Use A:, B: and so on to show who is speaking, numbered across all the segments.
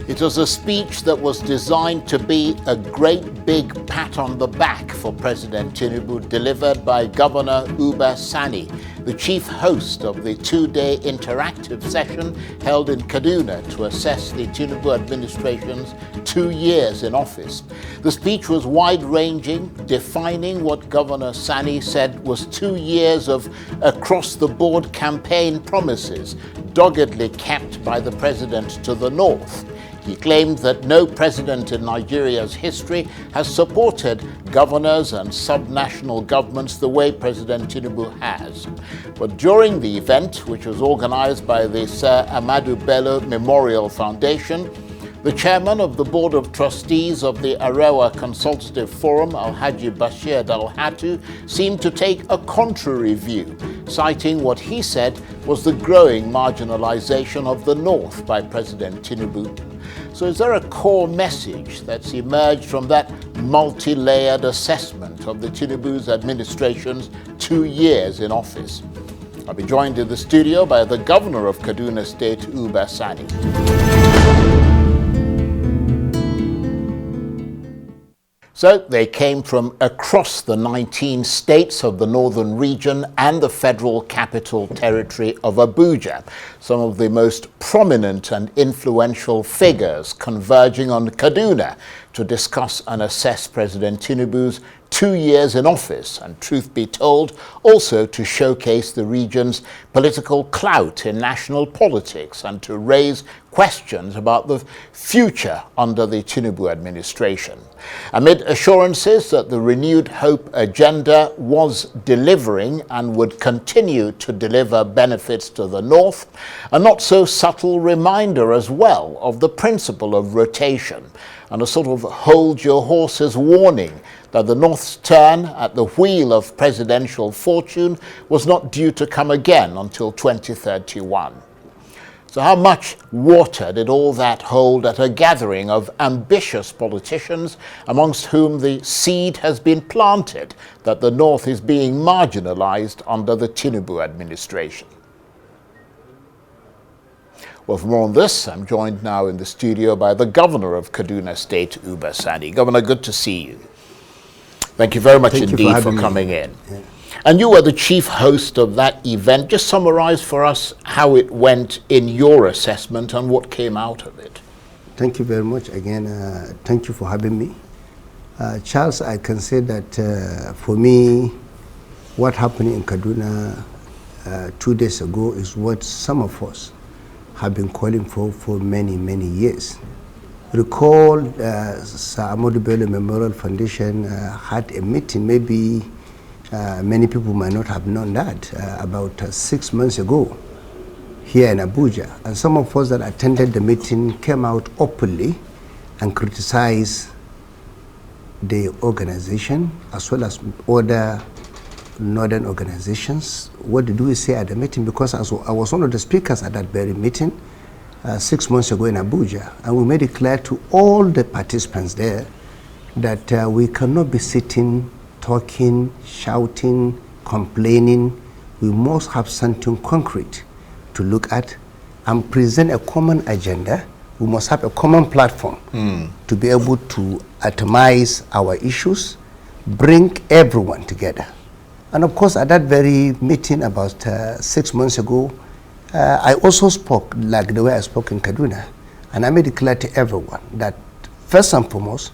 A: It was a speech that was designed to be a great big pat on the back for President Tinubu, delivered by Governor Sani, the chief host of the two-day interactive session held in Kaduna to assess the Tinubu administration's 2 years in office. The speech was wide-ranging, defining what Governor Sani said was 2 years of across-the-board campaign promises, doggedly kept by the president to the north. He claimed that no president in Nigeria's history has supported governors and subnational governments the way President Tinubu has. But during the event, which was organized by the Sir Ahmadu Bello Memorial Foundation, the chairman of the Board of Trustees of the Arewa Consultative Forum, Alhaji Bashir Dalhatu, seemed to take a contrary view, citing what he said was the growing marginalization of the North by President Tinubu. So is there a core message that's emerged from that multi-layered assessment of the Tinubu's administration's 2 years in office? I'll be joined in the studio by the governor of Kaduna State, Sani. So they came from across the 19 states of the northern region and the Federal Capital Territory of Abuja, some of the most prominent and influential figures converging on Kaduna to discuss and assess President Tinubu's 2 years in office, and truth be told, also to showcase the region's political clout in national politics and to raise questions about the future under the Tinubu administration. Amid assurances that the renewed hope agenda was delivering and would continue to deliver benefits to the North, a not so subtle reminder as well of the principle of rotation and a sort of hold your horses warning that the North's turn at the wheel of presidential fortune was not due to come again until 2031. So how much water did all that hold at a gathering of ambitious politicians, amongst whom the seed has been planted that the North is being marginalized under the Tinubu administration? Well, for more on this, I'm joined now in the studio by the governor of Kaduna State, Sani. Governor, good to see you. Thank you very much indeed for coming in. Yeah. And you were the chief host of that event. Just summarize for us how it went in your assessment and what came out of it.
B: Thank you very much again. Thank you for having me. Charles, I can say that for me, what happened in Kaduna 2 days ago is what some of us have been calling for many, many years. Recall Sir Ahmadu Bello Memorial Foundation had a meeting, maybe many people might not have known that, about 6 months ago here in Abuja. And some of us that attended the meeting came out openly and criticized the organization as well as other northern organizations. What did we say at the meeting? Because I was one of the speakers at that very meeting 6 months ago in Abuja, and we made it clear to all the participants there that we cannot be sitting, talking, shouting, complaining. We must have something concrete to look at and present a common agenda. We must have a common platform to be able to atomize our issues, bring everyone together. And of course, at that very meeting about 6 months ago, I also spoke like the way I spoke in Kaduna, and I made it clear to everyone that first and foremost,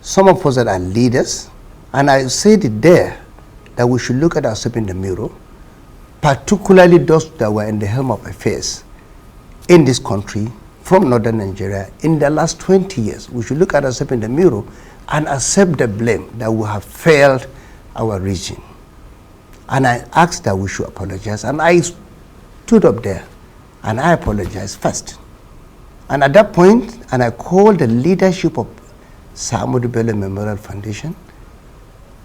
B: some of us that are leaders, and I said it there, that we should look at ourselves in the mirror, particularly those that were in the helm of affairs in this country from northern Nigeria in the last 20 years. We should look at ourselves in the mirror and accept the blame that we have failed our region. And I asked that we should apologize, and I stood up there and I apologized first. And at that point, and I called the leadership of Sir Ahmadu Bello Memorial Foundation.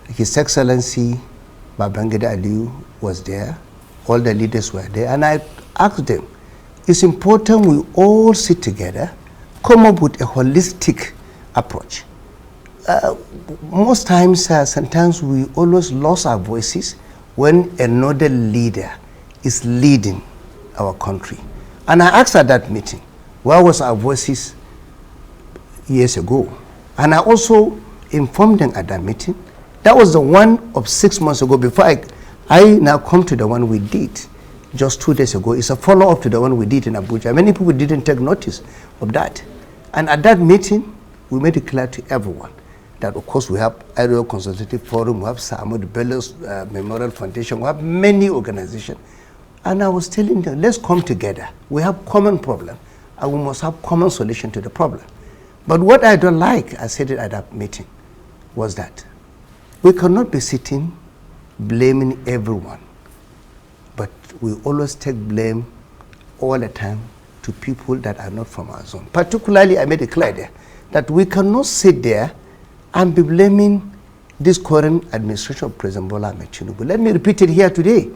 B: His Excellency Babangida Aliyu was there, all the leaders were there, and I asked them, it's important we all sit together, come up with a holistic approach. Most times, sometimes we always lose our voices when another leader is leading our country. And I asked at that meeting, where was our voices years ago. And I also informed them at that meeting. That was the one of 6 months ago before I now come to the one we did just 2 days ago. It's a follow-up to the one we did in Abuja. Many people didn't take notice of that. And at that meeting, we made it clear to everyone that, of course, we have Aerial Consultative Forum, we have Ahmadu Bello's Memorial Foundation, we have many organizations. And I was telling them, let's come together. We have common problem, and we must have common solution to the problem. But what I don't like, I said it at that meeting, was that we cannot be sitting blaming everyone, but we always take blame all the time to people that are not from our zone. Particularly, I made it clear there that we cannot sit there and be blaming this current administration of President Bola Ahmed Tinubu. Let me repeat it here today.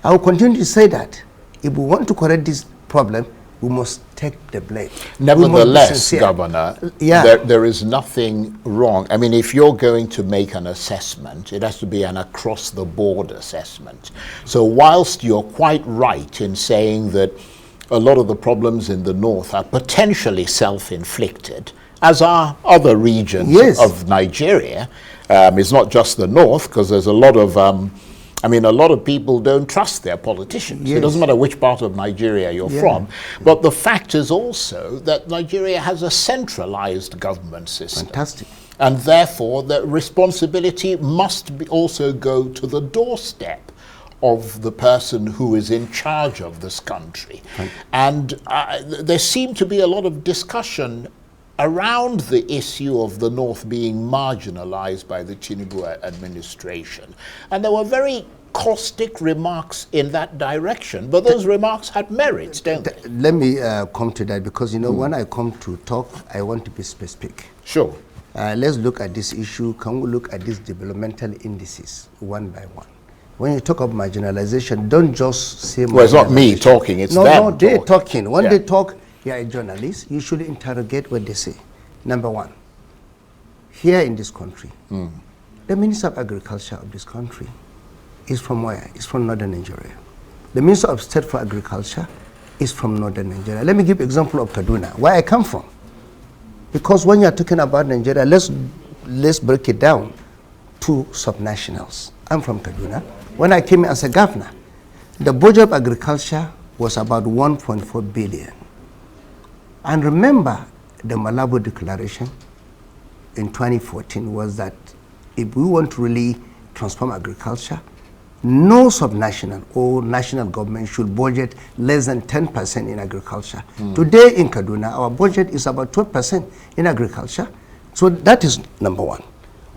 B: I will continue to say that if we want to correct this problem, we must take the blame.
A: Nevertheless, Governor, there is nothing wrong. I mean, if you're going to make an assessment, it has to be an across-the-board assessment. So whilst you're quite right in saying that a lot of the problems in the north are potentially self-inflicted, as are other regions of Nigeria, it's not just the north, because there's a lot of a lot of people don't trust their politicians. It doesn't matter which part of Nigeria you're from. But the fact is also that Nigeria has a centralized government system.
B: Fantastic.
A: And therefore, the responsibility must also go to the doorstep of the person who is in charge of this country. And there seemed to be a lot of discussion around the issue of the North being marginalized by the Tinubu administration. And there were very caustic remarks in that direction, but those remarks had merits, don't they?
B: Let me come to that, because, you know, when I come to talk, I want to be specific.
A: Sure.
B: Let's look at this issue. Can we look at these developmental indices one by one? When you talk of marginalization, don't just say
A: well, it's not me talking, it's them
B: No, they're talking. When they talk, you are a journalist, you should interrogate what they say. Number one, here in this country, the Minister of Agriculture of this country is from where? It's from northern Nigeria. The Minister of State for Agriculture is from northern Nigeria. Let me give example of Kaduna, where I come from. Because when you're talking about Nigeria, let's break it down to subnationals. I'm from Kaduna. When I came as a governor, the budget of agriculture was about 1.4 billion. And remember, the Malabo Declaration in 2014 was that if we want to really transform agriculture, no subnational or national government should budget less than 10% in agriculture. Today in Kaduna, our budget is about 12% in agriculture. So that is number one.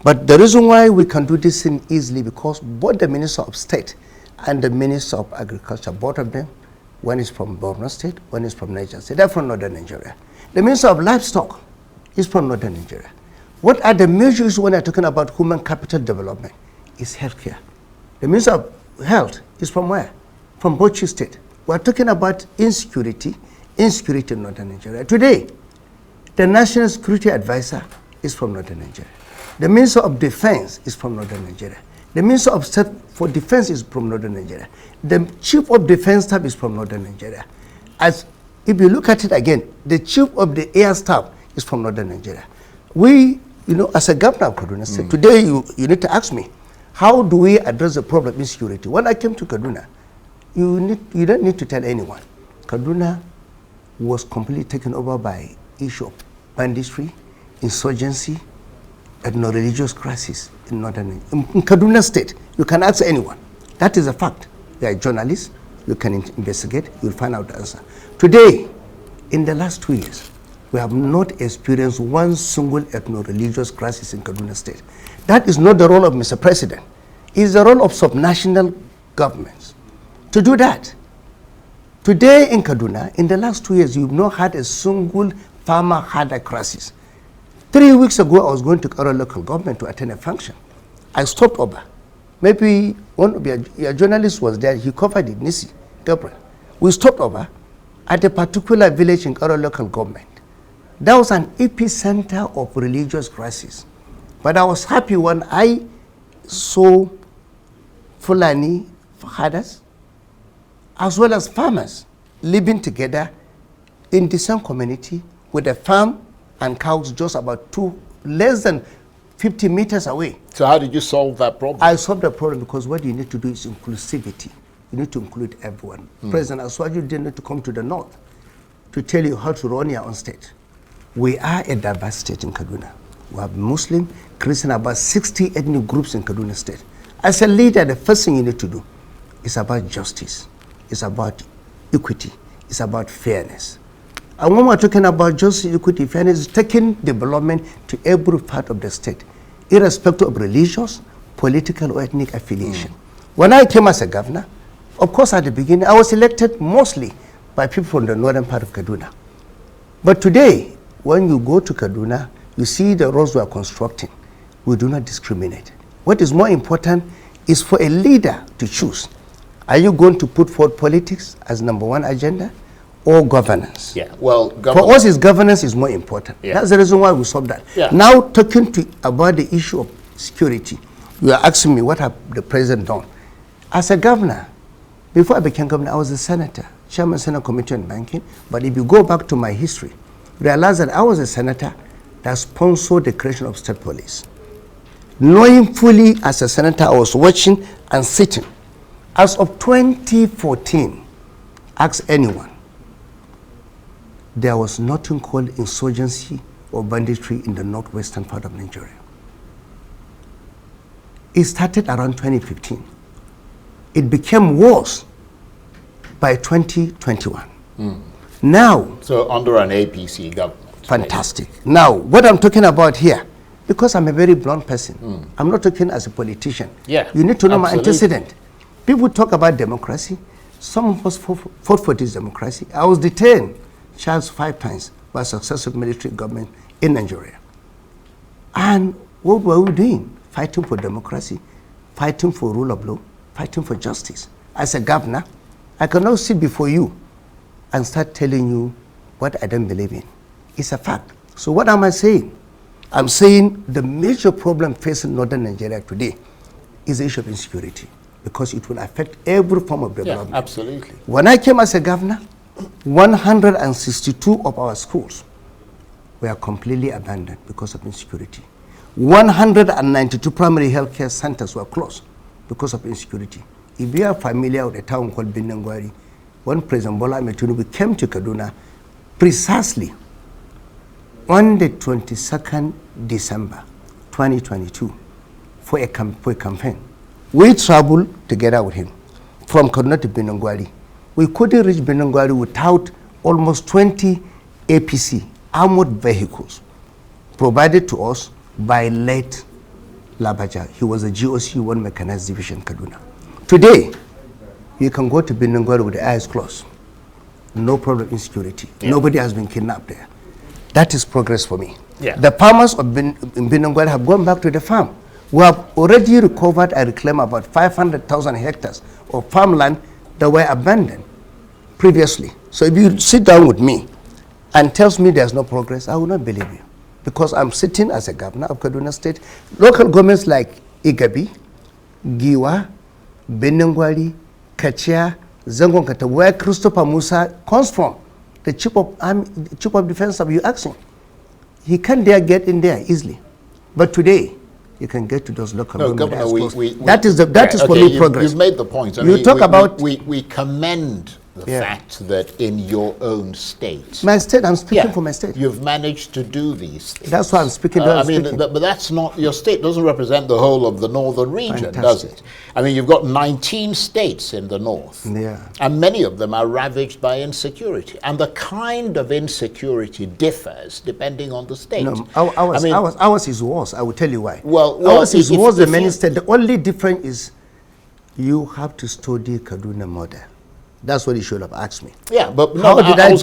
B: But the reason why we can do this thing easily, because both the Minister of State and the Minister of Agriculture, both of them, one is from Borno State, one is from Niger State. They're from northern Nigeria. The Minister of Livestock is from northern Nigeria. What are the measures when they're talking about human capital development? It's healthcare. The Minister of Health is from where? From Bauchi State. We're talking about insecurity in northern Nigeria. Today, the National Security Advisor is from northern Nigeria. The Minister of Defense is from northern Nigeria. The Minister of State for Defense is from northern Nigeria. The Chief of Defense Staff is from northern Nigeria. As if you look at it again, the Chief of the Air Staff is from northern Nigeria. We, you know, as a governor of Kaduna State, today you need to ask me, how do we address the problem of insecurity? When I came to Kaduna, you don't need to tell anyone. Kaduna was completely taken over by issue of banditry, insurgency, ethno-religious crisis in northern in Kaduna State. You can ask anyone. That is a fact. They are journalists. You can investigate. You'll find out the answer. Today, in the last 2 years, we have not experienced one single ethno-religious crisis in Kaduna State. That is not the role of Mr. President. It is the role of subnational governments to do that. Today in Kaduna, in the last 2 years, you've not had a single farmer had a crisis. 3 weeks ago, I was going to Karo local government to attend a function. I stopped over. Maybe one of your journalists was there. He covered it, Nisi, Gabriel. We stopped over at a particular village in Karo local government. That was an epicenter of religious crisis. But I was happy when I saw Fulani herders as well as farmers living together in the same community with a farm and cows just about less than 50 meters away.
A: So how did you solve that problem?
B: I solved the problem because what you need to do is inclusivity. You need to include everyone. President Aswaju didn't need to come to the north to tell you how to run your own state. We are a diverse state in Kaduna. We have Muslim, Christian, about 60 ethnic groups in Kaduna state. As a leader, the first thing you need to do is about justice. It's about equity. It's about fairness. And when we're talking about justice, equity, fairness, it's taking development to every part of the state, irrespective of religious, political, or ethnic affiliation. When I came as a governor, of course, at the beginning, I was elected mostly by people from the northern part of Kaduna. But today, when you go to Kaduna, you see the roads we are constructing. We do not discriminate. What is more important is for a leader to choose. Are you going to put forward politics as number one agenda or governance?
A: Yeah, well,
B: for us, governance is more important. Yeah. That's the reason why we solved that.
A: Yeah.
B: Now, talking about the issue of security, you are asking me what have the president done. As a governor, before I became governor, I was a senator, chairman Senate Committee on Banking. But if you go back to my history, realize that I was a senator that sponsored the creation of state police. Knowing fully as a senator, I was watching and sitting. As of 2014, ask anyone, there was nothing called insurgency or banditry in the northwestern part of Nigeria. It started around 2015. It became worse by 2021. Now,
A: so under an APC government.
B: Fantastic. Maybe. Now, what I'm talking about here, because I'm a very blunt person, I'm not talking as a politician.
A: Yeah,
B: you need to know
A: absolutely.
B: My antecedent. People talk about democracy. Some of us fought for this democracy. I was detained, charged 5 times by successive military government in Nigeria. And what were we doing? Fighting for democracy, fighting for rule of law, fighting for justice. As a governor, I cannot sit before you and start telling you what I don't believe in. It's a fact. So what am I saying? I'm saying the major problem facing northern Nigeria today is the issue of insecurity, because it will affect every form of development.
A: Yeah, absolutely.
B: When I came as a governor, 162 of our schools were completely abandoned because of insecurity. 192 primary healthcare centers were closed because of insecurity. If you are familiar with a town called Binangwari, when President Bola Ahmed Tinubu came to Kaduna precisely on the 22nd December 2022 for a campaign, we traveled together with him from Kaduna to Binangwari. We couldn't reach Binangwari without almost 20 APC armored vehicles provided to us by late Labaja. He was a GOC 1 Mechanized Division, Kaduna. Today, you can go to Binangwari with the eyes closed. No problem in security. Yeah. Nobody has been kidnapped there. That is progress for me.
A: Yeah.
B: The farmers in Binangwari have gone back to the farm. We have already recovered and reclaimed about 500,000 hectares of farmland that were abandoned previously. So if you sit down with me and tells me there's no progress, I will not believe you. Because I'm sitting as a governor of Kaduna State. Local governments like Igabi, Giwa, Binangwari, Kachia, Zangonkata, where Christopher Musa comes from, the chief of defense of you asking. He can't dare get in there easily. But today, you can get to those local governments. That is for me progress.
A: You've made the point. We commend the fact that in your own state,
B: my state, I'm speaking for my state.
A: You've managed to do these things.
B: That's why I'm speaking.
A: But that's not, your state doesn't represent the whole of the northern region, does it? I mean, you've got 19 states in the north, and many of them are ravaged by insecurity. And the kind of insecurity differs depending on the state.
B: No, ours is worse. I will tell you why.
A: Well,
B: ours is worse than many states. The only difference is you have to study Kaduna model. That's what you should have asked me.
A: Yeah, but no,
B: I was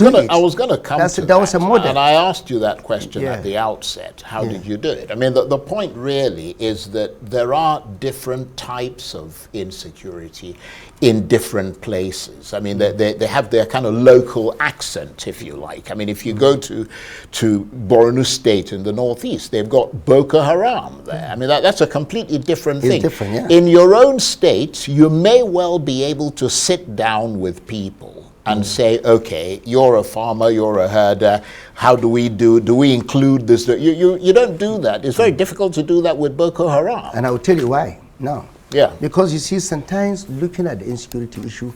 B: going
A: to come to that.
B: Was a model.
A: And I asked you that question at the outset. How did you do it? I mean, the point really is that there are different types of insecurity in different places. I mean, they have their kind of local accent, if you like. I mean, if you go to Borno State in the northeast, they've got Boko Haram there. I mean, that's a completely different thing.
B: Different,
A: in your own state, you may well be able to sit down with people and say, okay, you're a farmer, you're a herder, how do we include this? You don't do that. It's very difficult to do that with Boko Haram.
B: And I will tell you why. No.
A: Yeah.
B: Because you see, sometimes looking at the insecurity issue,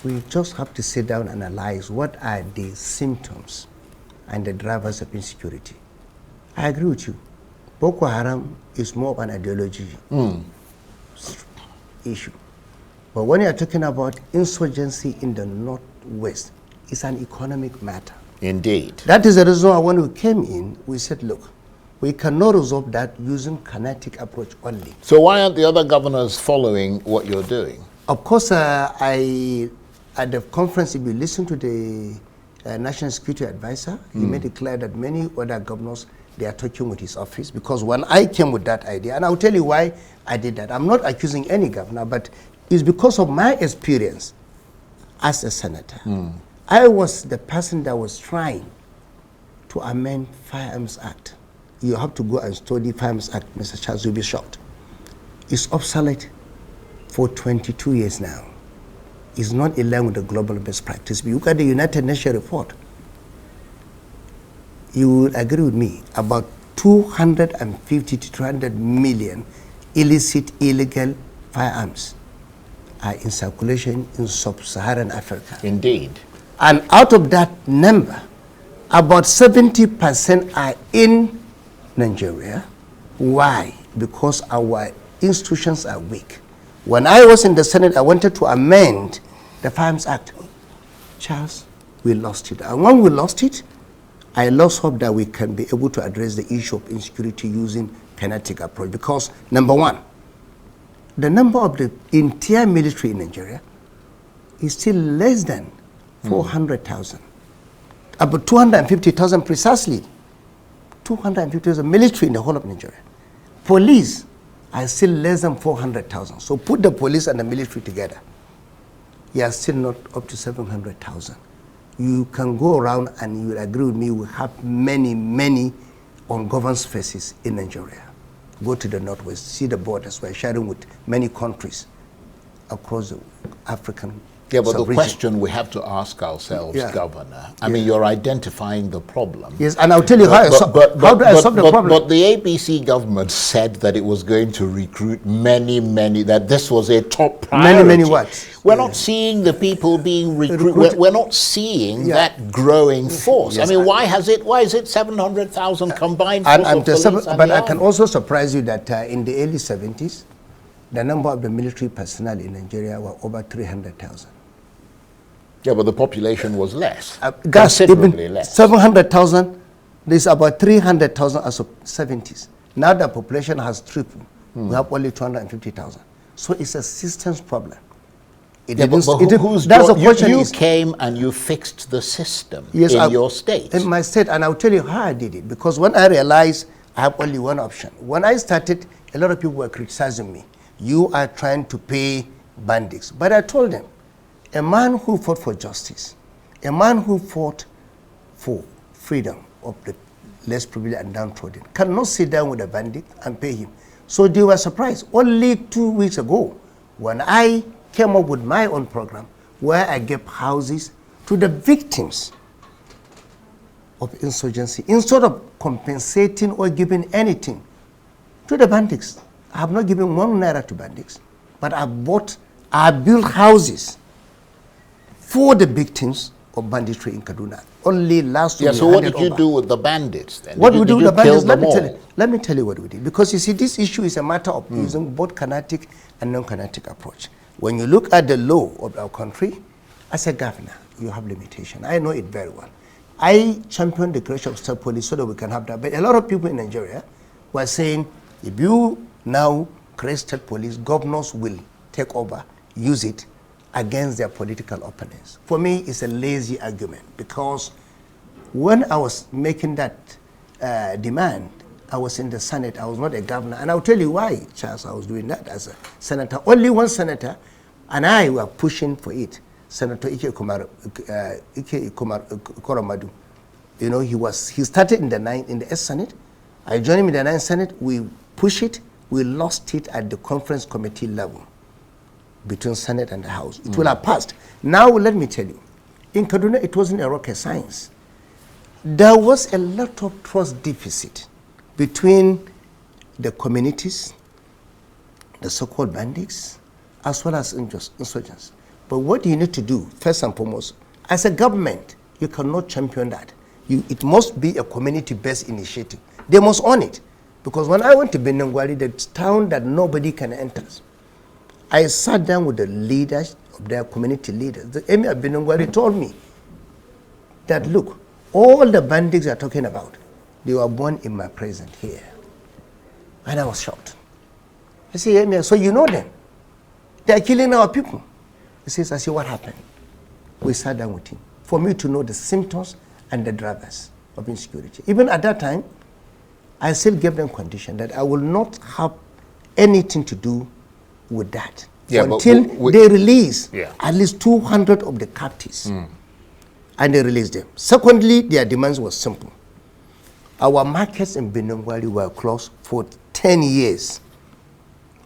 B: we just have to sit down and analyze what are the symptoms and the drivers of insecurity. I agree with you. Boko Haram is more of an ideology issue. But when you're talking about insurgency in the Northwest, it's an economic matter.
A: Indeed.
B: That is the reason why when we came in, we said, look, we cannot resolve that using kinetic approach only.
A: So why aren't the other governors following what you're doing?
B: Of course, at the conference, if you listen to the National Security Advisor, he made it clear that many other governors, they are talking with his office, because when I came with that idea, and I'll tell you why I did that. I'm not accusing any governor, but it's because of my experience as a senator. I was the person that was trying to amend Firearms Act. You have to go and study Firearms Act, Mr. Charles, you'll be shocked. It's obsolete for 22 years now. It's not in line with the global best practice. If you look at the United Nations report, you will agree with me, about 250 to 200 million illicit, illegal firearms are in circulation in sub-Saharan Africa.
A: Indeed.
B: And out of that number, about 70% are in Nigeria. Why? Because our institutions are weak. When I was in the Senate, I wanted to amend the Firearms Act. Charles, we lost it. And when we lost it, I lost hope that we can be able to address the issue of insecurity using kinetic approach. Because, number one, the number of the entire military in Nigeria is still less than 400,000. About 250,000 precisely. 250,000 military in the whole of Nigeria. Police are still less than 400,000. So put the police and the military together, you are still not up to 700,000. You can go around and you will agree with me, we have many, many ungoverned spaces in Nigeria. Go to the Northwest, see the borders. We're sharing with many countries across the African
A: Yeah, but the
B: sub-region.
A: question we have to ask ourselves, Governor, I mean, you're identifying the problem.
B: Yes, and I'll tell you how do I solve the problem?
A: But the ABC government said that it was going to recruit many, that this was a top priority.
B: Many what?
A: We're not seeing the people being recruited. We're not seeing that growing force.
B: Yes,
A: I mean, why is it 700,000 combined force of police and
B: but
A: the
B: I can
A: army?
B: also surprise you that in the early 70s, the number of the military personnel in Nigeria were over 300,000.
A: Yeah, but the population was less,
B: Gas,
A: considerably
B: even
A: less.
B: 700,000, there's about 300,000 as of 70s. Now the population has tripled. We have only 250,000. So it's a systems problem.
A: That's
B: the question.
A: You came and you fixed the system in your state.
B: In my state, and I'll tell you how I did it. Because when I realized I have only one option. When I started, a lot of people were criticizing me. You are trying to pay bandits. But I told them, a man who fought for justice, a man who fought for freedom of the less privileged and downtrodden, cannot sit down with a bandit and pay him. So they were surprised. Only 2 weeks ago, when I came up with my own program, where I gave houses to the victims of insurgency, instead of compensating or giving anything to the bandits. I have not given 1 naira to bandits, but I built houses for the victims of banditry in Kaduna. Only last week.
A: Yeah, so what did you do with the bandits then?
B: What we do with the bandits,
A: let
B: me tell you what we did. Because you see, this issue is a matter of using both kinetic and non-kinetic approach. When you look at the law of our country, as a governor, you have limitation. I know it very well. I championed the creation of state police so that we can have that. But a lot of people in Nigeria were saying, if you now create state police, governors will take over, use it against their political opponents. For me, it's a lazy argument, because when I was making that demand, I was in the Senate, I was not a governor. And I'll tell you why, Charles, I was doing that as a senator. Only one senator, and I were pushing for it. Senator Ike Koromadu. You know, he started in the S Senate. I joined him in the 9th Senate. We pushed it. We lost it at the conference committee level between Senate and the House. It will have passed. Now, let me tell you, In Kaduna, it wasn't a rocket science. There was a lot of trust deficit between the communities, the so-called bandits, as well as insurgents. But what you need to do, first and foremost, as a government, you cannot champion that. It must be a community-based initiative. They must own it. Because when I went to Benengwari, the town that nobody can enter, I sat down with the leaders of their community leaders. The Emir of Benengwari told me that, look, all the bandits are talking about, they were born in my presence here. And I was shocked. I said, Emir, so you know them? They are killing our people. He says, I said, what happened? We sat down with him for me to know the symptoms and the drivers of insecurity. Even at that time, I still gave them condition that I will not have anything to do with that until they release at least 200 of the captives. And they released them. Secondly, their demands were simple. Our markets in Benengwari were closed for 10 years.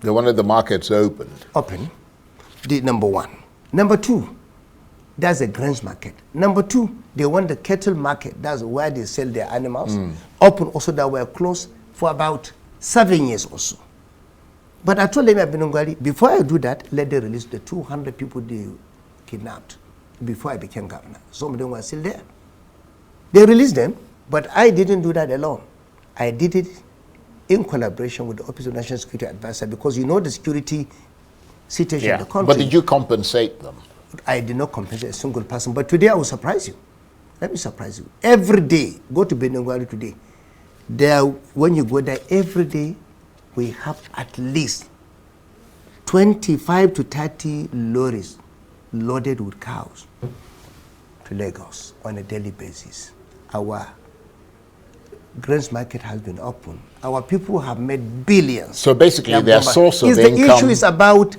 A: They wanted the markets opened.
B: Open, number one. Number two, that's a grains market. Number two, they want the cattle market. That's where they sell their animals. Open also, that were closed for about 7 years or so. But I told them at Benengwari, before I do that, let them release the 200 people they kidnapped before I became governor. Some of them were still there. They released them, but I didn't do that alone. I did it in collaboration with the Office of National Security Advisor, because you know the security situation in the country.
A: But did you compensate them?
B: I did not compensate a single person. But today I will surprise you. Let me surprise you. Every day, go to Benengwari today. There, when you go there, every day we have at least 25 to 30 lorries loaded with cows to Lagos on a daily basis. Our grains market has been open. Our people have made billions.
A: So basically their source of income
B: the issue is about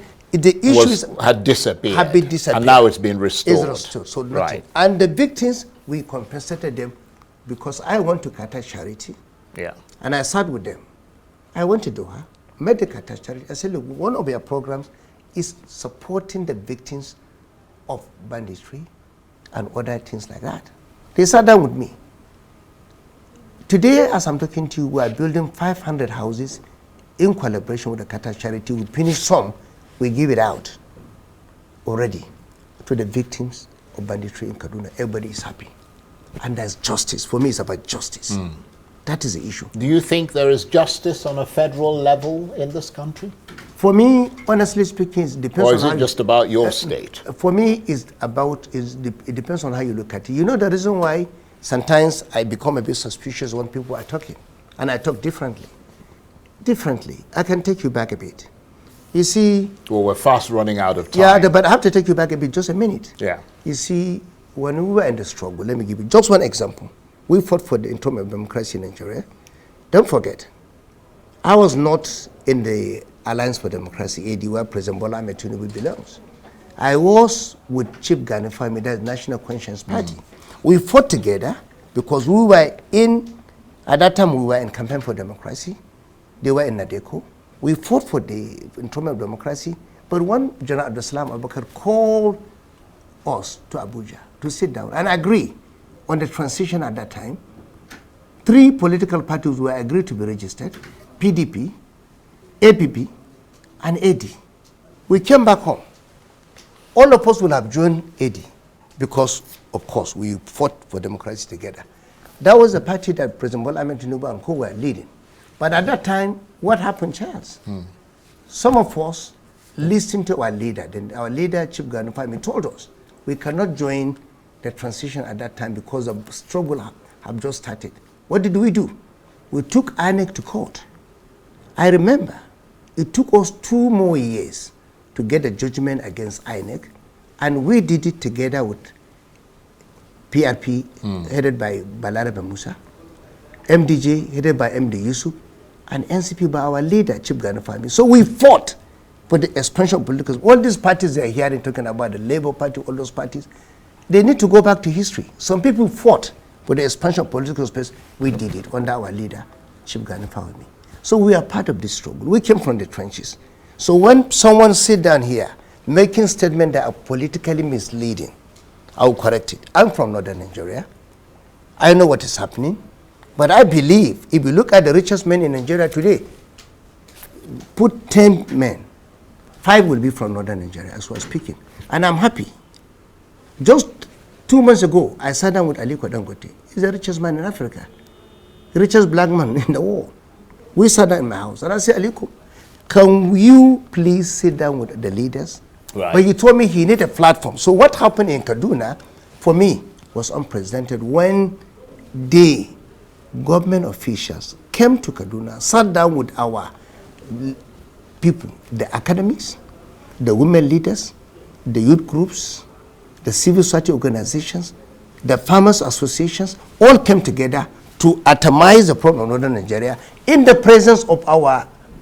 A: had disappeared.
B: Have been disappeared.
A: And now it's been restored.
B: It's restored. So right. And the victims, we compensated them because I went to Qatar Charity.
A: Yeah.
B: And I sat with them. I went to Doha, met the Qatar Charity. I said, look, one of your programs is supporting the victims of banditry and other things like that. They sat down with me. Today, as I'm talking to you, we are building 500 houses in collaboration with the Qatar Charity. We finish some, we give it out already to the victims of banditry in Kaduna. Everybody is happy. And there's justice. For me, it's about justice. That is the issue.
A: Do you think there is justice on a federal level in this country?
B: For me, honestly speaking, it depends on
A: Or is it just about your state?
B: For me, it depends on how you look at it. You know the reason why sometimes I become a bit suspicious when people are talking, and I talk differently. I can take you back a bit. You see...
A: Well, we're fast running out of time.
B: Yeah, but I have to take you back a bit, just a minute.
A: Yeah.
B: You see, when we were in the struggle, let me give you just one example. We fought for the internal democracy in Nigeria. Don't forget, I was not in the Alliance for Democracy, AD, where President Bola Ahmed Tinubu belongs. I was with Chief Gani Fahmi, that's National Conscience Party. We fought together because we were at that time we were in Campaign for Democracy. They were in Nadeko. We fought for the internal democracy, but one General Abdul Salam Abubakar called us to Abuja to sit down and agree on the transition at that time. 3 political parties were agreed to be registered: PDP, APP, and AD. We came back home. All of us will have joined AD because, of course, we fought for democracy together. That was the party that President Bola Ahmed Tinubu and co were leading. But at that time, what happened, Charles? Some of us listened to our leader. Then our leader, Chief Gani Fahmi, told us we cannot join the transition at that time because the struggle have just started. What did we do? We took INEC to court. I remember it took us 2 more years to get a judgment against INEC, and we did it together with PRP, headed by Balarabe Musa, MDJ, headed by MD Yusuf, and NCP by our leader, Chief Gani Fahmi. So we fought for the expansion of political. All these parties they are hearing talking about, the Labour Party, all those parties, they need to go back to history. Some people fought for the expansion of political space. We did it under our leader, Chief Gani Fahmi. So we are part of this struggle. We came from the trenches. So when someone sit down here making statements that are politically misleading, I will correct it. I'm from northern Nigeria. I know what is happening. But I believe if you look at the richest men in Nigeria today, put 10 men, 5 will be from northern Nigeria as we're speaking. And I'm happy. Just 2 months ago, I sat down with Aliko Dangote. He's the richest man in Africa. The richest black man in the world. We sat down in my house and I said, Aliko, can you please sit down with the leaders?
A: Right.
B: But he told me he needed a platform. So what happened in Kaduna, for me, was unprecedented when the government officials came to Kaduna, sat down with our people, the academics, the women leaders, the youth groups, the civil society organizations, the farmers associations, all came together to atomize the problem of northern Nigeria in the presence of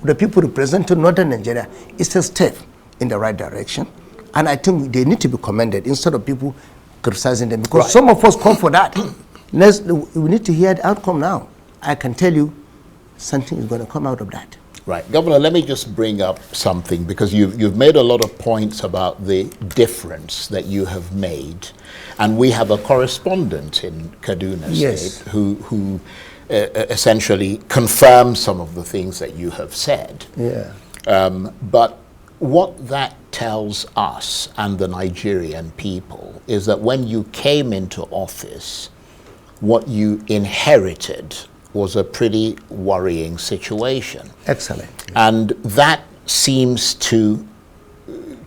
B: the people representing northern Nigeria. It's a step in the right direction. And I think they need to be commended instead of people criticizing them, because some of us come for that. We need to hear the outcome now. I can tell you something is going to come out of that.
A: Right. Governor, let me just bring up something, because you've made a lot of points about the difference that you have made. And we have a correspondent in Kaduna State who essentially confirms some of the things that you have said.
B: Yeah.
A: But what that tells us and the Nigerian people is that when you came into office, what you inherited was a pretty worrying situation.
B: Excellent.
A: And that seems to,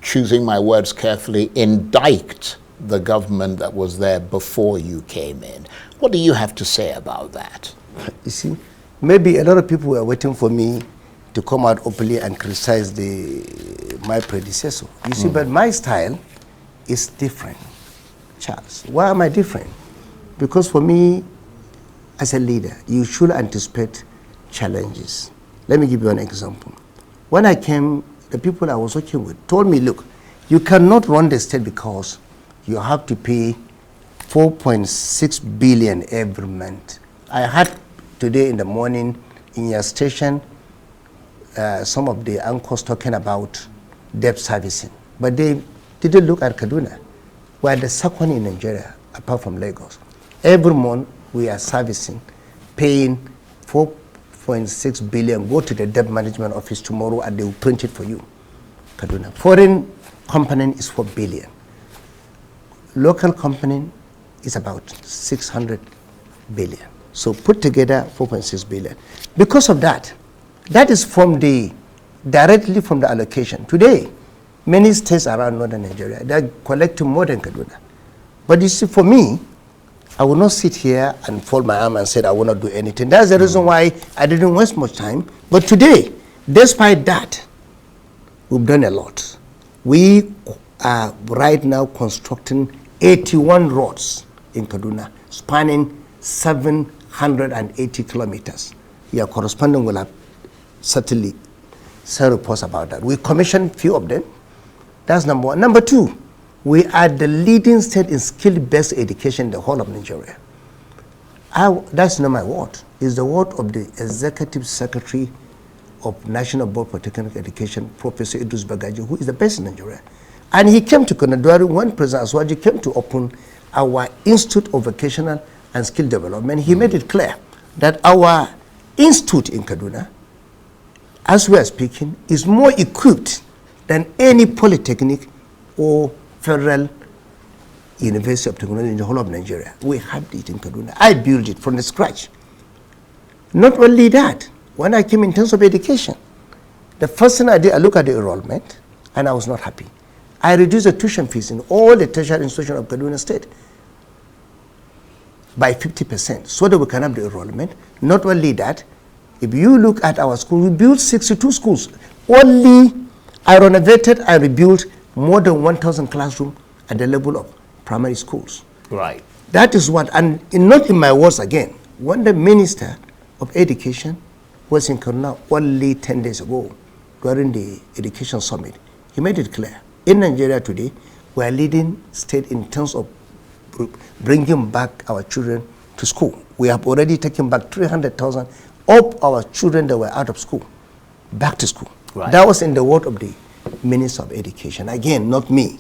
A: choosing my words carefully, indict the government that was there before you came in. What do you have to say about that?
B: You see, maybe a lot of people were waiting for me to come out openly and criticize my predecessor. You see, but my style is different, Charles. Why am I different? Because for me, as a leader, you should anticipate challenges. Let me give you an example. When I came, the people I was working with told me, look, you cannot run the state because you have to pay 4.6 billion every month. I had today in the morning in your station some of the anchors talking about debt servicing, but they didn't look at Kaduna. We are the second in Nigeria, apart from Lagos. Every month we are servicing, paying 4.6 billion. Go to the debt management office tomorrow and they will print it for you. Kaduna. Foreign component is 4 billion. Local component is about 600 billion. So put together 4.6 billion. Because of that, that is directly from the allocation. Today, many states around northern Nigeria, they are collecting more than Kaduna. But you see, for me, I will not sit here and fold my arm and say I will not do anything. That's the reason why I didn't waste much time. But today, despite that, we've done a lot. We are right now constructing 81 roads in Kaduna, spanning 780 kilometers. Your correspondent will have certainly said reports about that. We commissioned few of them. That's number one. Number two, we are the leading state in skill-based education in the whole of Nigeria. That's not my word. It's the word of the Executive Secretary of National Board for Technical Education, Professor Idris Bagaji, who is the best in Nigeria. And he came to Kaduna when President Aswaji came to open our Institute of Vocational and Skill Development. He made it clear that our institute in Kaduna, as we are speaking, is more equipped than any polytechnic or federal university of technology in the whole of Nigeria. We have it in Kaduna. I built it from the scratch. Not only that, when I came in terms of education, the first thing I did, I looked at the enrollment, and I was not happy. I reduced the tuition fees in all the tertiary institutions of Kaduna State by 50%, so that we can have the enrollment. Not only that, if you look at our school, we built 62 schools. Only I renovated and rebuilt more than 1,000 classrooms at the level of primary schools.
A: Right.
B: That is what, and not in my words again, when the Minister of Education was in Kaduna only 10 days ago during the Education Summit, he made it clear. In Nigeria today, we are leading state in terms of bringing back our children to school. We have already taken back 300,000 of our children that were out of school back to school.
A: Right.
B: That was in the word of the Minister of Education. Again, not me.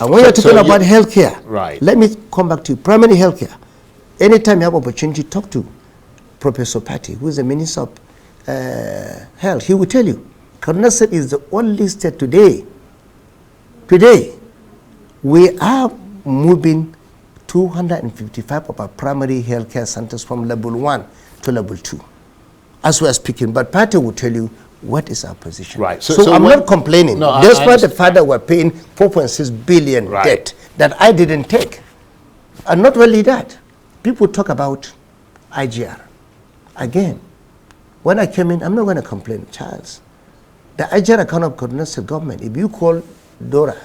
B: And when you're talking about healthcare,
A: right.
B: Let me come back to primary healthcare. Anytime you have opportunity, talk to Professor Patti, who is the Minister of Health. He will tell you, Kaduna State is the only state today, we are moving 255 of our primary healthcare centers from level 1 to level 2, as we are speaking. But Patti will tell you what is our position.
A: Right.
B: So I'm not complaining.
A: No,
B: despite the fact that we're paying 4.6 billion debt that I didn't take. And not only that, people talk about IGR. Again, when I came in, I'm not going to complain, Charles. The IGR account of Kaduna State government, if you call Adora,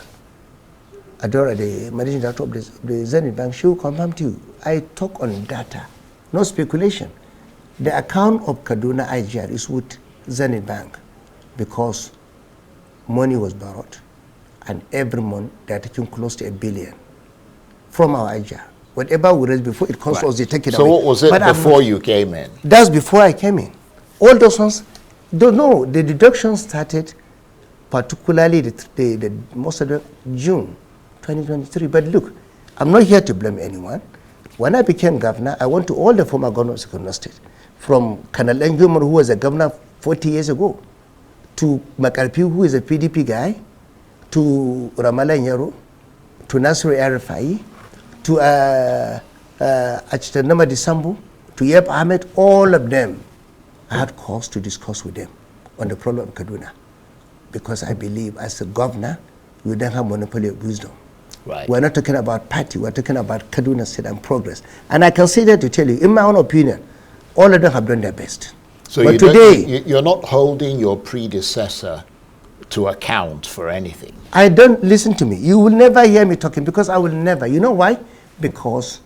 B: the managing director of the Zenith Bank, she will confirm to you. I talk on data, no speculation. The account of Kaduna IGR is with Zenith Bank because money was borrowed, and every month they are taking close to $1 billion from our IGR. Whatever we raise before it comes to us, they take it away.
A: So what was it before you came in?
B: That's before I came in. All those ones, don't know. The deduction started particularly the most of the June 2023. But look, I'm not here to blame anyone. When I became governor, I went to all the former governors of Kaduna State, from Colonel Nguyen, who was a governor 40 years ago, to Makarpi, who is a PDP guy, to Ramallah Nyaro, to Nasir El-Rufai, to Achitanama Disambu, to Yeb Ahmed, all of them. I had cause to discuss with them on the problem of Kaduna, because I believe as a governor, we don't have monopoly of wisdom.
A: Right.
B: We're not talking about party, we're talking about Kaduna State and progress. And I can say that to tell you, in my own opinion, all of them have done their best.
A: So
B: but today,
A: you're not holding your predecessor to account for anything.
B: I don't, listen to me. You will never hear me talking, because I will never. You know why? Because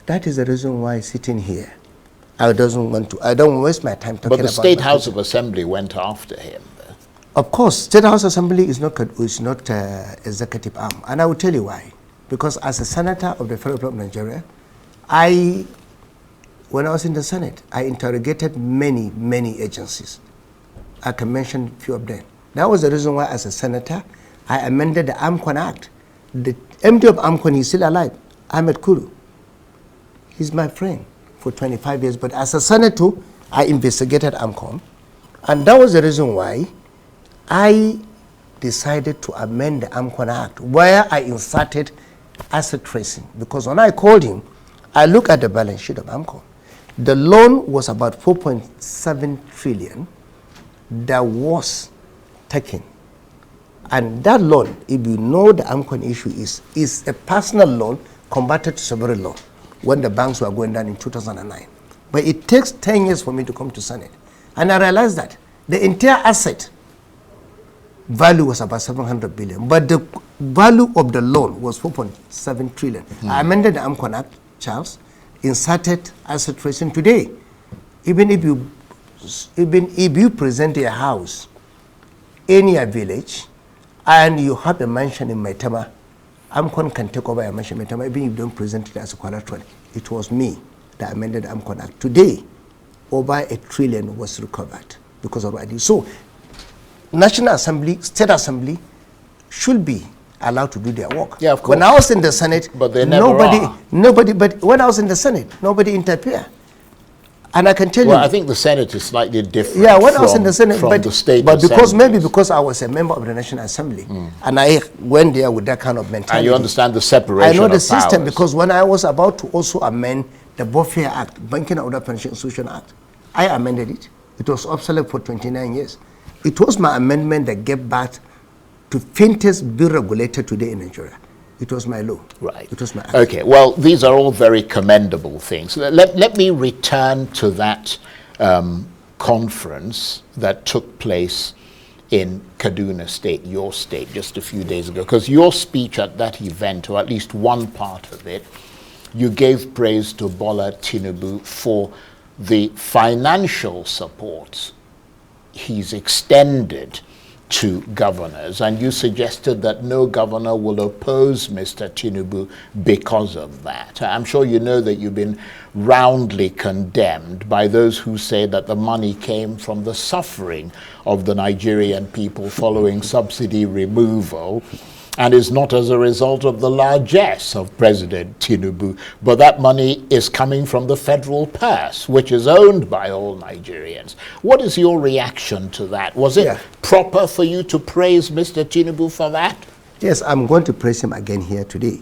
B: that is the reason why sitting here, I don't waste my time talking about.
A: But the State House of Assembly went after him.
B: Of course, State House Assembly is not executive arm, and I will tell you why. Because as a senator of the Federal Republic of Nigeria, when I was in the Senate, I interrogated many agencies. I can mention a few of them. That was the reason why, as a senator, I amended the AMCON Act. The MD of AMCON is still alive, Ahmed Kuru. He's my friend for 25 years, but as a senator, I investigated AMCON, and that was the reason why I decided to amend the AMCON Act, where I inserted asset tracing. Because when I called him, I looked at the balance sheet of AMCON. The loan was about 4.7 trillion that was taken. And that loan, if you know the AMCON issue, is a personal loan converted to sovereign loan when the banks were going down in 2009. But it takes 10 years for me to come to Senate. And I realized that the entire asset value was about 700 billion, but the value of the loan was 4.7 trillion. I amended the AMCON Act, Charles, inserted asset tracing today. Even if you present a house in your village and you have a mansion in Maitama, AMCON can take over a mansion in Maitama, even if you don't present it as a collateral. It was me that amended the AMCON Act. Today, over $1 trillion was recovered because of what I did. So, National Assembly, State Assembly should be allowed to do their work.
A: Yeah, of course.
B: When I was in the Senate,
A: but they never
B: but when I was in the Senate, nobody interfered. And I can tell you.
A: Well, I think the Senate is slightly different.
B: Yeah, when I was in the Senate,
A: the state
B: but because I was a member of the National Assembly, and I went there with that kind of mentality.
A: And you understand the separation.
B: I know the
A: of
B: system
A: powers.
B: because when I was about to also amend the Bofia Act, Banking and Other Financial Institution Act, I amended it. It was obsolete for 29 years. It was my amendment that gave birth to fintech bill regulated today in Nigeria. It was my law.
A: Right.
B: It was my act.
A: Okay, well, these are all very commendable things. Let me return to that conference that took place in Kaduna State, your state, just a few days ago. Because your speech at that event, or at least one part of it, you gave praise to Bola Tinubu for the financial support he's extended to governors, and you suggested that no governor will oppose Mr. Tinubu because of that. I'm sure you know that you've been roundly condemned by those who say that the money came from the suffering of the Nigerian people following subsidy removal, and is not as a result of the largesse of President Tinubu, but that money is coming from the federal purse, which is owned by all Nigerians. What is your reaction to that? Was it proper for you to praise Mr. Tinubu for that?
B: Yes, I'm going to praise him again here today.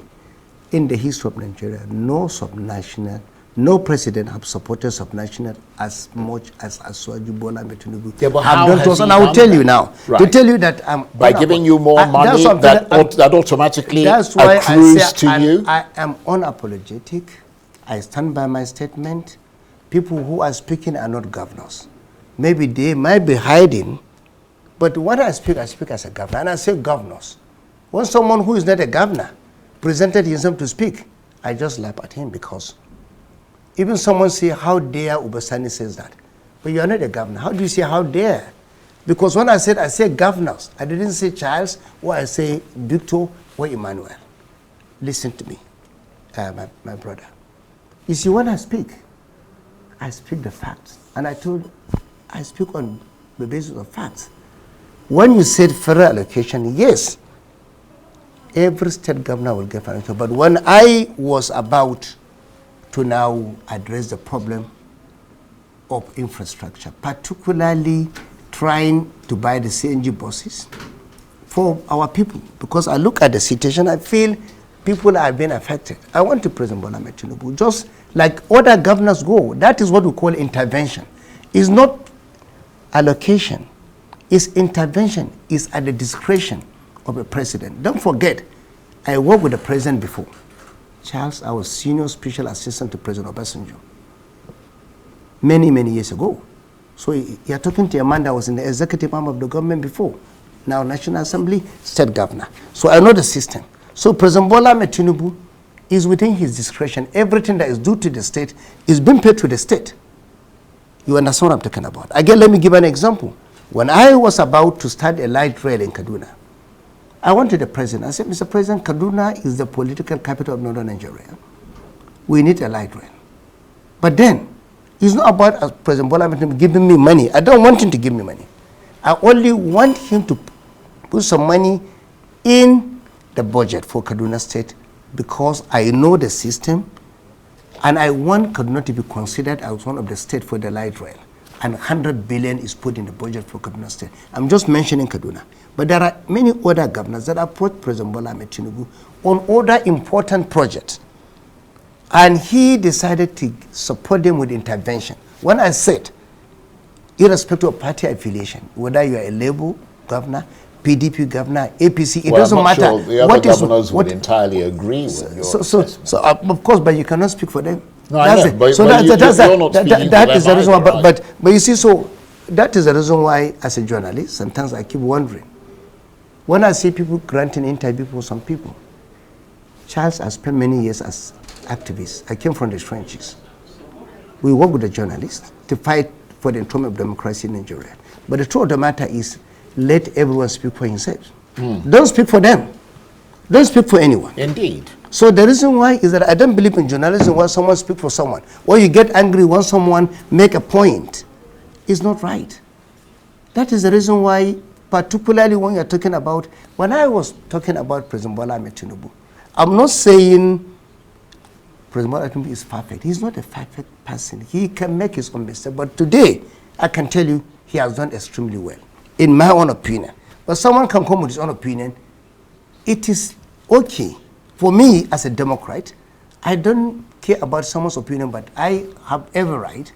B: In the history of Nigeria, no subnational, no president have supported subnational as much as Asuwaju Bola Tinubu.
A: Yeah, but how has he
B: and I will tell you now, to tell you that
A: by giving you more money, that automatically accrues to you?
B: I am unapologetic. I stand by my statement. People who are speaking are not governors. Maybe they might be hiding, but when I speak as a governor, and I say governors. When someone who is not a governor presented himself to speak, I just laugh at him, because even someone say, how dare Sani says that? But you are not a governor. How do you say how dare? Because when I say governors, I didn't say Charles, or I say Victor, or Emmanuel. Listen to me, my brother. You see, when I speak the facts. And I speak on the basis of facts. When you said federal allocation, yes, every state governor will get financial. But when I was about to now address the problem of infrastructure, particularly trying to buy the CNG buses for our people, because I look at the situation, I feel people are being affected. I want to President Bola Tinubu, just like other governors go. That is what we call intervention. It's not allocation. It's intervention. It's at the discretion of the president. Don't forget, I worked with the president before. Charles, I was senior special assistant to President Obasanjo many, many years ago. So you're talking to a man that was in the executive arm of the government before. Now National Assembly, state governor. So I know the system. So President Bola Tinubu is within his discretion. Everything that is due to the state is being paid to the state. You understand what I'm talking about? Again, let me give an example. When I was about to start a light rail in Kaduna, I went to the president. I said, Mr. President, Kaduna is the political capital of northern Nigeria. We need a light rail. But then, it's not about President Bola Tinubu giving me money. I don't want him to give me money. I only want him to put some money in the budget for Kaduna State, because I know the system, and I want Kaduna to be considered as one of the states for the light rail. And 100 billion is put in the budget for Kaduna State. I'm just mentioning Kaduna. But there are many other governors that approached President Bola Tinubu on other important projects. And he decided to support them with intervention. When I said, irrespective of party affiliation, whether you are a Labour governor, PDP governor, APC, it doesn't matter.
A: Sure the other governors would entirely agree with your assessment.
B: So of course, but you cannot speak for them.
A: No, I know, but
B: that is the reason why. But you see, so that is the reason why, as a journalist, sometimes I keep wondering. When I see people granting interview for some people, Charles, I spent many years as activist. I came from the trenches. We work with the journalists to fight for the enthronement of democracy in Nigeria. But the truth of the matter is, let everyone speak for himself. Don't speak for them. Don't speak for anyone.
A: Indeed.
B: So the reason why is that I don't believe in journalism when someone speaks for someone, or you get angry when someone make a point. It's not right. That is the reason why, particularly when you're talking about, when I was talking about President Bola Tinubu, I'm not saying President Bola Tinubu is perfect. He's not a perfect person. He can make his own mistake. But today, I can tell you, he has done extremely well, in my own opinion. But someone can come with his own opinion. It is okay. For me, as a Democrat, I don't care about someone's opinion, but I have every right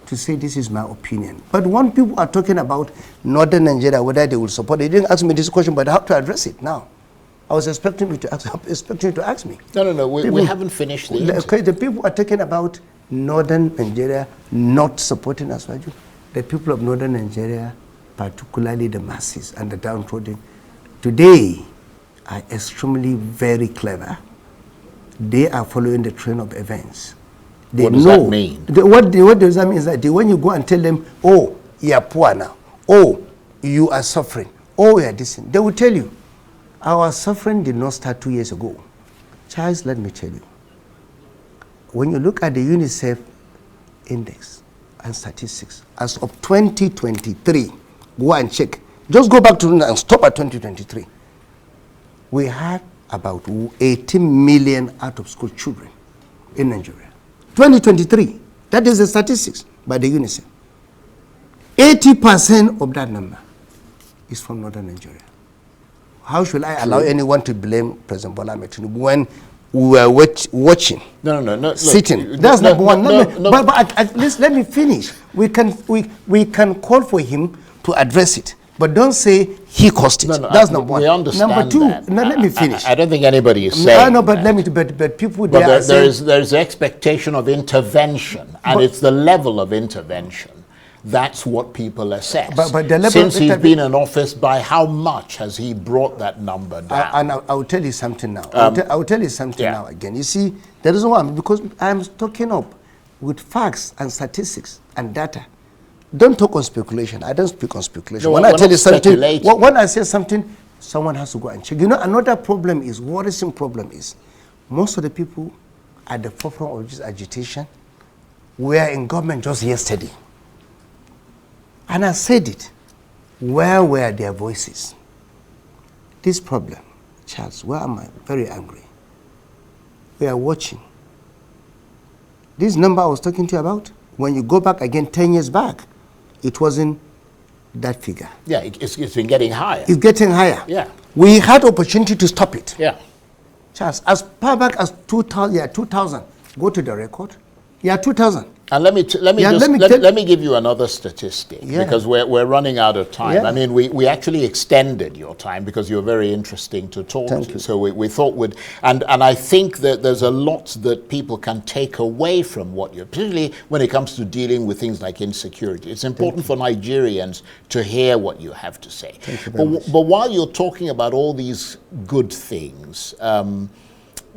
B: to say this is my opinion. But when people are talking about northern Nigeria, whether they will support it, they didn't ask me this question, but I have to address it now. I was expecting you to ask me.
A: No. We haven't finished the interview.
B: Okay, the people are talking about northern Nigeria not supporting Asuwaju. The people of northern Nigeria, particularly the masses and the downtrodden, today are extremely very clever. They are following the train of events. They
A: what does
B: know,
A: that mean?
B: What does that mean is that when you go and tell them, oh, you are poor now, oh, you are suffering, oh, you are this, they will tell you, our suffering did not start 2 years ago. Charles, let me tell you, when you look at the UNICEF index and statistics, as of 2023, go and check. Just go back to and stop at 2023. we had about 18 million out-of-school children in Nigeria. 2023, that is the statistics by the UNICEF. 80% of that number is from northern Nigeria. How should I allow anyone to blame President Bola Ahmed Tinubu when we were watching, sitting? Look, that's number one. But at least let me finish. We can call for him to address it, but don't say he caused it. That's number one.
A: We understand
B: number two,
A: that.
B: Let me finish.
A: I don't think anybody is saying
B: but
A: that.
B: But people
A: but there's expectation of intervention, and it's the level of intervention. That's what people assess.
B: But the level
A: since he's been in office, by how much has he brought that number down?
B: And I'll tell you something now. I'll tell you something now again. You see, the reason why, because I'm talking up with facts and statistics and data. Don't talk on speculation. I don't speak on speculation.
A: No,
B: when I tell you something, when I say something, someone has to go and check. You know, another problem is, worrisome problem is, most of the people at the forefront of this agitation were in government just yesterday. And I said it. Where were their voices? This problem, Charles, where am I? Very angry. We are watching. This number I was talking to you about, when you go back again 10 years back, it wasn't that figure.
A: Yeah, it's been getting higher.
B: It's getting higher.
A: Yeah.
B: We had opportunity to stop it.
A: Yeah.
B: Charles, as far back as 2000, go to the record. 2000.
A: And let me give you another statistic, because we're running out of time.
B: Yeah.
A: I mean, we actually extended your time because you're very interesting to talk
B: Thank
A: to.
B: you.
A: So we thought and I think that there's a lot that people can take away from what you're, particularly when it comes to dealing with things like insecurity. It's important for Nigerians to hear what you have to say.
B: Thank you very much.
A: But while you're talking about all these good things,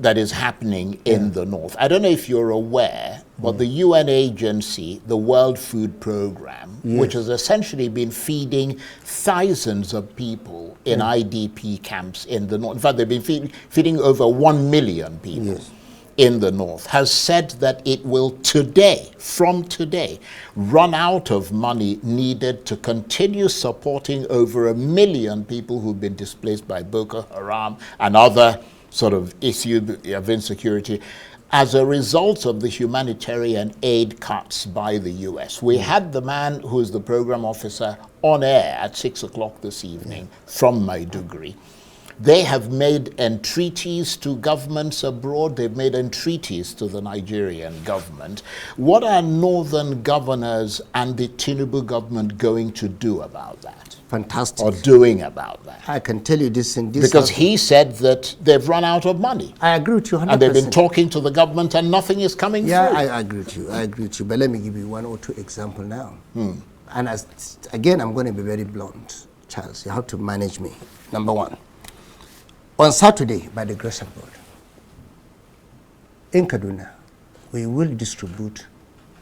A: that is happening in the north. I don't know if you're aware, but the UN agency, the World Food Programme, which has essentially been feeding thousands of people in IDP camps in the north. In fact, they've been feeding over 1 million people in the north, has said that it will from today, run out of money needed to continue supporting over 1 million people who've been displaced by Boko Haram and other sort of issue of insecurity as a result of the humanitarian aid cuts by the US. We had the man who is the program officer on air at 6 o'clock this evening from Maiduguri. They have made entreaties to governments abroad. They've made entreaties to the Nigerian government. What are northern governors and the Tinubu government going to do about that?
B: Fantastic.
A: Or doing about that?
B: I can tell you this in this.
A: Because he said that they've run out of money.
B: I agree with you 100%.
A: And they've been talking to the government and nothing is coming through.
B: I agree with you. I agree with you. But let me give you one or two examples now. And again, I'm going to be very blunt, Charles. You have to manage me. Number one, on Saturday, by the grace of God, in Kaduna, we will distribute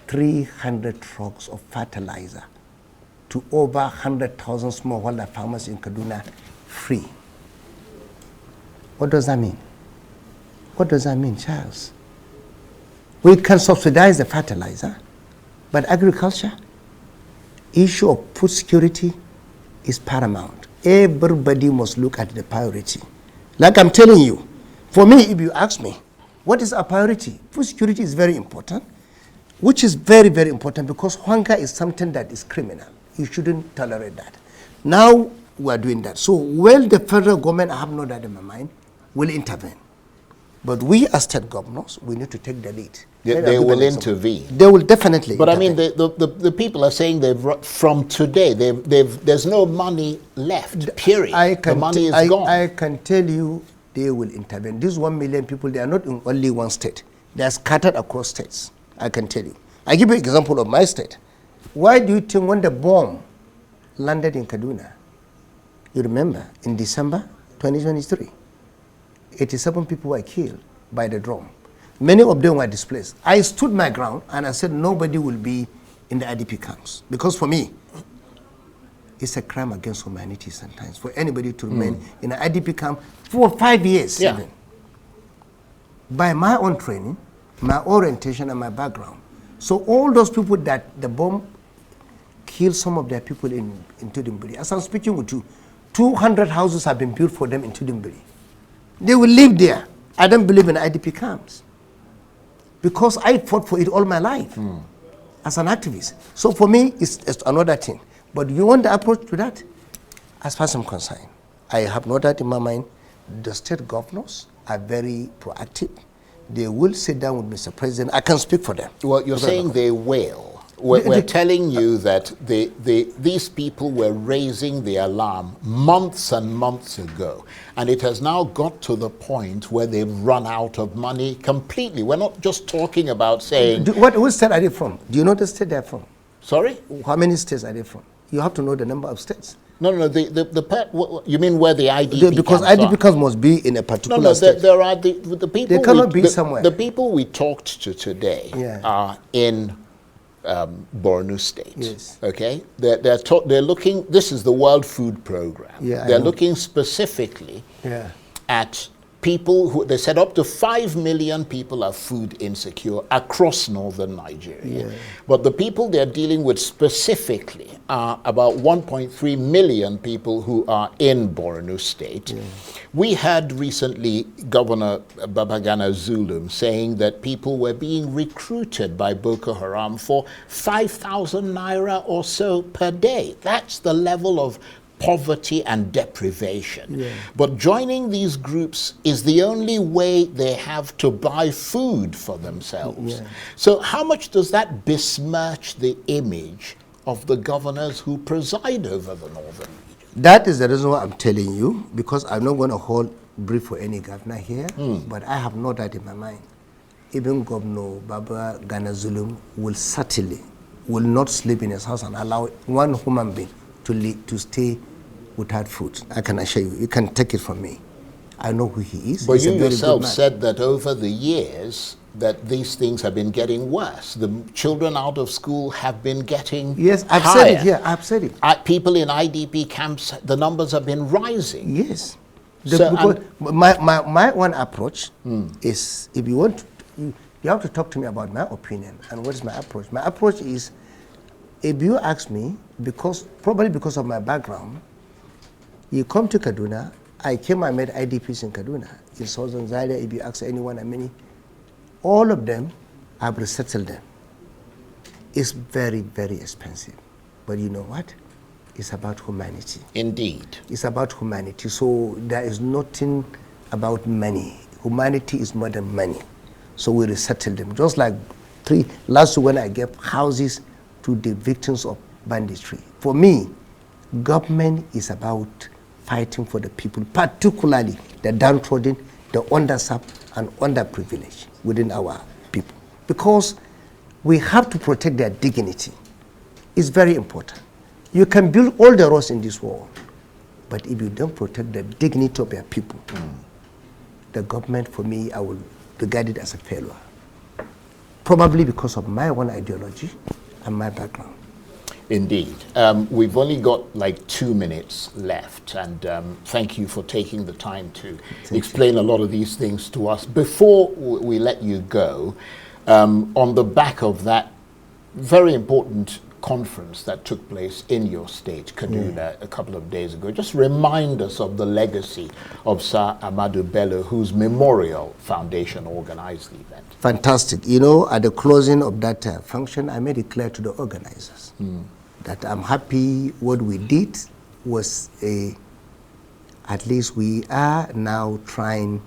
B: 300 trucks of fertilizer to over 100,000 smallholder farmers in Kaduna free. What does that mean? What does that mean, Charles? We can subsidize the fertilizer, but agriculture, issue of food security is paramount. Everybody must look at the priority. Like I'm telling you, for me, if you ask me, what is our priority? Food security is very important, which is very, very important because hunger is something that is criminal. You shouldn't tolerate that. Now we are doing that. So, well, the federal government, I have no doubt in my mind, will intervene. But we as state governors, we need to take the lead.
A: They will intervene.
B: They will definitely
A: But
B: intervene.
A: I mean, the people are saying from today, there's no money left, period. The money is gone.
B: I can tell you they will intervene. These 1 million people, they are not in only one state. They are scattered across states, I can tell you. I give you an example of my state. Why do you think when the bomb landed in Kaduna, you remember, in December 2023, 87 people were killed by the drone. Many of them were displaced. I stood my ground and I said nobody will be in the IDP camps. Because for me, it's a crime against humanity sometimes for anybody to remain in an IDP camp for 5 years even. By my own training, my orientation and my background. So all those people that the bomb killed some of their people in Tudimburi. As I'm speaking with you, 200 houses have been built for them in Tudimburi. They will live there. I don't believe in IDP camps because I fought for it all my life as an activist. So for me, it's another thing. But you want the approach to that? As far as I'm concerned, I have no doubt in my mind the state governors are very proactive. They will sit down with Mr. President. I can speak for them.
A: Well, you're saying they will. We're telling you that these people were raising the alarm months and months ago, and it has now got to the point where they've run out of money completely. We're not just talking about saying...
B: What state are they from? Do you know the state they're from?
A: Sorry?
B: How many states are they from? You have to know the number of states.
A: No, you mean where the IDP
B: because
A: camps
B: IDP camps must be in a particular state.
A: There are the people...
B: They cannot be somewhere.
A: The people we talked to today are in... Borno State.
B: Yes.
A: Okay. They're looking. This is the World Food Program.
B: Yeah,
A: they're looking specifically at people who they said up to 5 million people are food insecure across northern Nigeria. But the people they're dealing with specifically are about 1.3 million people who are in Borno State. We had recently Governor Babagana Zulum saying that people were being recruited by Boko Haram for 5,000 naira or so per day. That's the level of poverty and deprivation. But joining these groups is the only way they have to buy food for themselves. So how much does that besmirch the image of the governors who preside over the northern region?
B: That is the reason why I'm telling you, because I'm not going to hold brief for any governor here, but I have no doubt in my mind. Even Governor Baba Gana Zulum will not sleep in his house and allow one human being to stay without food. I can assure you. You can take it from me. I know who he is.
A: But you yourself said that over the years that these things have been getting worse. The children out of school have been getting
B: I've
A: higher.
B: said it. Yeah, I've said it.
A: People in IDP camps, the numbers have been rising.
B: Yes. Because my one approach is, if you want, you have to talk to me about my opinion and what is my approach. My approach is, if you ask me, probably because of my background, you come to Kaduna. I met IDPs in Kaduna, in Southern Zaire. If you ask anyone, all of them, I've resettled them. It's very, very expensive. But you know what? It's about humanity.
A: Indeed.
B: It's about humanity. So there is nothing about money. Humanity is more than money. So we resettle them. Just like last week when I gave houses to the victims of banditry. For me, government is about fighting for the people, particularly the downtrodden, the underserved, and underprivileged within our people. Because we have to protect their dignity. It's very important. You can build all the roads in this world, but if you don't protect the dignity of your people, the government, for me, I will regard it as a failure. Probably because of my own ideology and my background.
A: Indeed. We've only got like 2 minutes left, and thank you for taking the time to explain a lot of these things to us. Before we let you go, on the back of that very important conference that took place in your state, Kaduna, a couple of days ago, just remind us of the legacy of Sir Ahmadu Bello, whose memorial foundation organized the event.
B: Fantastic. You know, at the closing of that function, I made it clear to the organizers that I'm happy what we did was at least we are now trying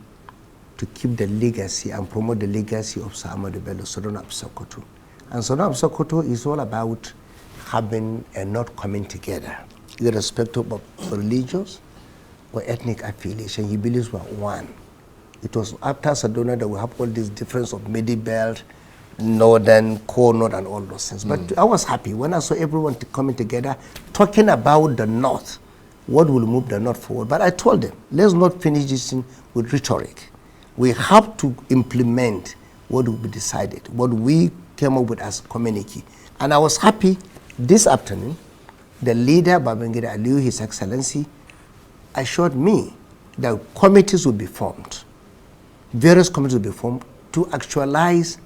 B: to keep the legacy and promote the legacy of Sir Ahmadu Bello, Southern Sokoto. And Southern Sokoto is all about having and not coming together, irrespective of religious or ethnic affiliation. He believes we're one. It was after Kaduna that we have all this difference of Middle Belt, Northern, Core North, and all those things. But I was happy when I saw everyone coming together, talking about the North, what will move the North forward. But I told them, let's not finish this thing with rhetoric. We have to implement what will be decided, what we came up with as a community. And I was happy this afternoon, the leader, Babangida Aliyu, His Excellency, assured me that committees will be formed. Various committees will be formed to actualize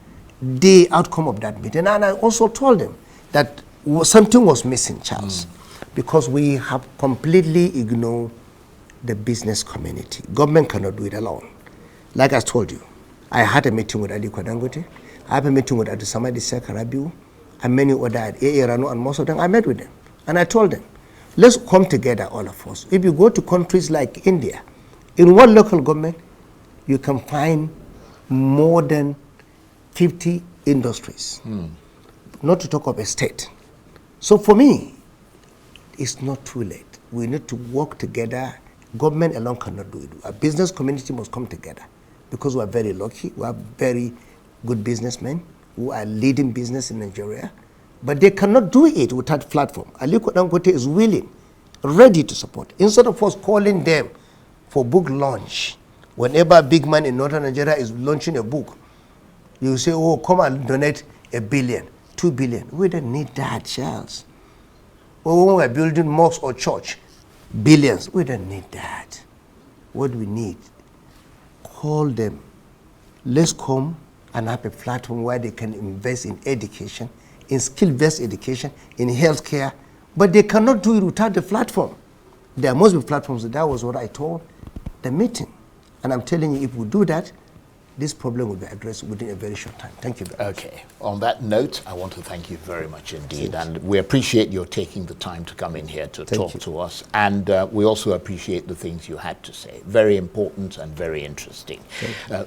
B: the outcome of that meeting. And I also told them that something was missing, Charles, because we have completely ignored the business community. Government cannot do it alone. Like I told you, I had a meeting with Aliko Dangote. I have a meeting with Adusamadi Sekarabiu and many other at AA Rano, and most of them, I met with them. And I told them, let's come together, all of us. If you go to countries like India, in one local government, you can find more than 50 industries, not to talk of a state. So for me, it's not too late. We need to work together. Government alone cannot do it. Our business community must come together because we are very lucky. We have very good businessmen who are leading business in Nigeria, but they cannot do it without platform. Aliko Dangote is willing, ready to support. Instead of us calling them for book launch, whenever a big man in northern Nigeria is launching a book, you say, oh, come and donate $1 billion, $2 billion. We don't need that, Charles. Or when we're building mosque or church, billions. We don't need that. What we need, call them. Let's come and have a platform where they can invest in education, in skill-based education, in healthcare, but they cannot do it without the platform. There must be platforms. That was what I told the meeting. And I'm telling you, if we do that, this problem will be addressed within a very short time. Thank you very much.
A: Okay. On that note, I want to thank you very much indeed. And we appreciate your taking the time to come in here to talk to us. And we also appreciate the things you had to say. Very important and very interesting.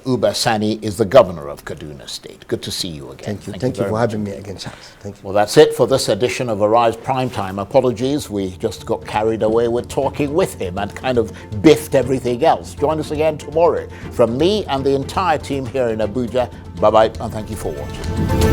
A: Uba Sani is the governor of Kaduna State. Good to see you again.
B: Thank you. Thank you for having me again, Charles. Thank you.
A: Well, that's it for this edition of Arise Primetime. Apologies, we just got carried away with talking with him and kind of biffed everything else. Join us again tomorrow. From me and the entire team here in Abuja, bye-bye and thank you for watching.